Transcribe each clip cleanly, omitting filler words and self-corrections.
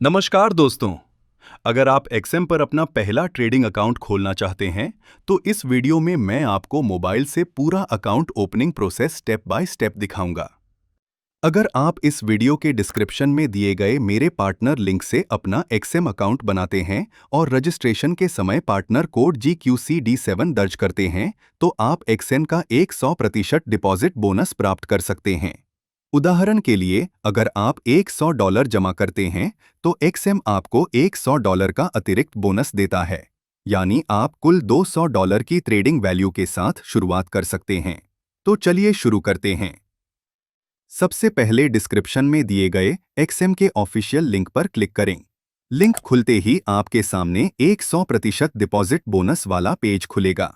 नमस्कार दोस्तों। अगर आप एक्सएम पर अपना पहला ट्रेडिंग अकाउंट खोलना चाहते हैं तो इस वीडियो में मैं आपको मोबाइल से पूरा account opening process step by step दिखाऊंगा। अगर आप इस वीडियो के डिस्क्रिप्शन में दिए गए मेरे पार्टनर लिंक से अपना एक्सएम अकाउंट बनाते हैं और रजिस्ट्रेशन के समय पार्टनर कोड GQCD7 दर्ज करते हैं तो आप एक्सएम का 100% डिपॉजिट बोनस प्राप्त कर सकते हैं। उदाहरण के लिए, अगर आप $100 जमा करते हैं तो एक्सएम आपको $100 का अतिरिक्त बोनस देता है, यानी आप कुल $200 की ट्रेडिंग वैल्यू के साथ शुरुआत कर सकते हैं। तो चलिए शुरू करते हैं। सबसे पहले डिस्क्रिप्शन में दिए गए एक्सएम के ऑफिशियल लिंक पर क्लिक करें। लिंक खुलते ही आपके सामने 100% डिपॉजिट बोनस वाला पेज खुलेगा।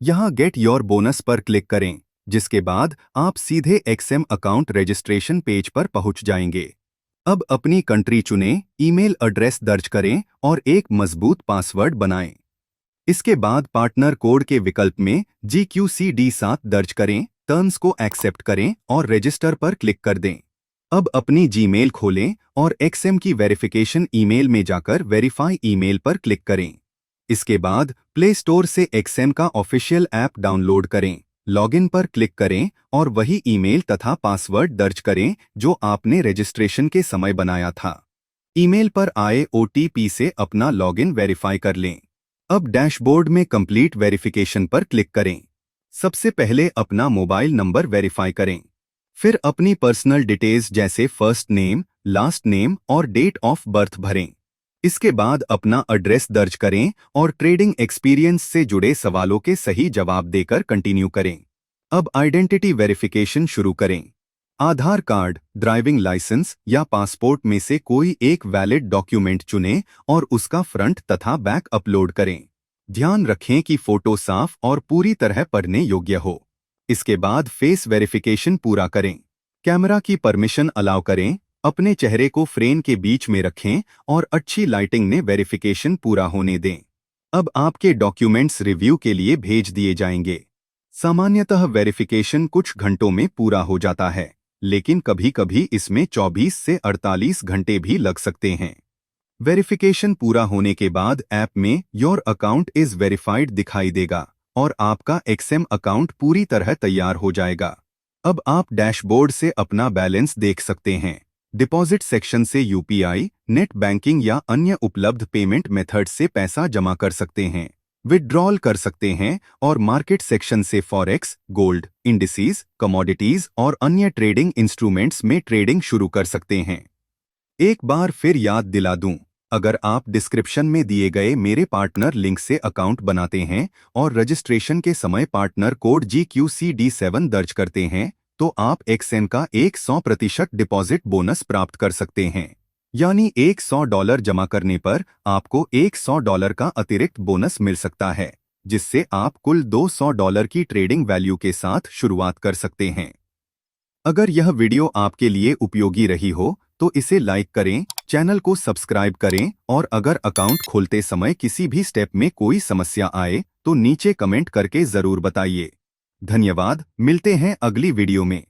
यहाँ गेट योर बोनस पर क्लिक करें, जिसके बाद आप सीधे एक्सएम अकाउंट रजिस्ट्रेशन पेज पर पहुंच जाएंगे। अब अपनी कंट्री चुनें, ईमेल एड्रेस दर्ज करें और एक मजबूत पासवर्ड बनाएं। इसके बाद पार्टनर कोड के विकल्प में GQCD7 दर्ज करें, टर्म्स को एक्सेप्ट करें और रजिस्टर पर क्लिक कर दें। अब अपनी जीमेल खोलें और एक्सएम की वेरिफिकेशन ईमेल में जाकर वेरीफाई ईमेल पर क्लिक करें। इसके बाद प्ले स्टोर से एक्सएम का ऑफिशियल ऐप डाउनलोड करें, लॉगिन पर क्लिक करें और वही ईमेल तथा पासवर्ड दर्ज करें जो आपने रजिस्ट्रेशन के समय बनाया था। ईमेल पर आए OTP से अपना लॉगिन वेरीफाई कर लें। अब डैशबोर्ड में कंप्लीट वेरिफिकेशन पर क्लिक करें। सबसे पहले अपना मोबाइल नंबर वेरीफाई करें, फिर अपनी पर्सनल डिटेल्स जैसे फर्स्ट नेम, लास्ट नेम और डेट ऑफ बर्थ भरें। इसके बाद अपना एड्रेस दर्ज करें और ट्रेडिंग एक्सपीरियंस से जुड़े सवालों के सही जवाब देकर कंटिन्यू करें। अब आइडेंटिटी वेरिफिकेशन शुरू करें। आधार कार्ड, ड्राइविंग लाइसेंस या पासपोर्ट में से कोई एक वैलिड डॉक्यूमेंट चुनें और उसका फ्रंट तथा बैक अपलोड करें। ध्यान रखें कि फोटो साफ और पूरी तरह पढ़ने योग्य हो। इसके बाद फेस वेरिफिकेशन पूरा करें। कैमरा की परमिशन अलाउ करें, अपने चेहरे को फ्रेम के बीच में रखें और अच्छी लाइटिंग में वेरिफिकेशन पूरा होने दें। अब आपके डॉक्यूमेंट्स रिव्यू के लिए भेज दिए जाएंगे। सामान्यतः वेरिफिकेशन कुछ घंटों में पूरा हो जाता है, लेकिन कभी-कभी इसमें 24 से 48 घंटे भी लग सकते हैं। वेरिफिकेशन पूरा होने के बाद ऐप में योर अकाउंट इज वेरीफाइड दिखाई देगा और आपका एक्सएम अकाउंट पूरी तरह तैयार हो जाएगा। अब आप डैशबोर्ड से अपना बैलेंस देख सकते हैं। डिपॉजिट सेक्शन से UPI, नेट बैंकिंग या अन्य उपलब्ध पेमेंट मेथड से पैसा जमा कर सकते हैं, विथड्रॉल कर सकते हैं और मार्केट सेक्शन से फॉरेक्स, गोल्ड, इंडिसेस, कमोडिटीज और अन्य ट्रेडिंग इंस्ट्रूमेंट्स में ट्रेडिंग शुरू कर सकते हैं। एक बार फिर याद दिला दूं, अगर आप डिस्क्रिप्शन में दिए गए मेरे पार्टनर लिंक से अकाउंट बनाते हैं और रजिस्ट्रेशन के समय पार्टनर कोड GQCD7 दर्ज करते हैं तो आप एक्सएम का 100% डिपॉजिट बोनस प्राप्त कर सकते हैं। यानी $100 जमा करने पर आपको $100 का अतिरिक्त बोनस मिल सकता है, जिससे आप कुल $200 की ट्रेडिंग वैल्यू के साथ शुरुआत कर सकते हैं। अगर यह वीडियो आपके लिए उपयोगी रही हो तो इसे लाइक करें, चैनल को सब्सक्राइब करें और अगर अकाउंट खोलते समय किसी भी स्टेप में कोई समस्या आए तो नीचे कमेंट करके जरूर बताइए। धन्यवाद, मिलते हैं अगली वीडियो में।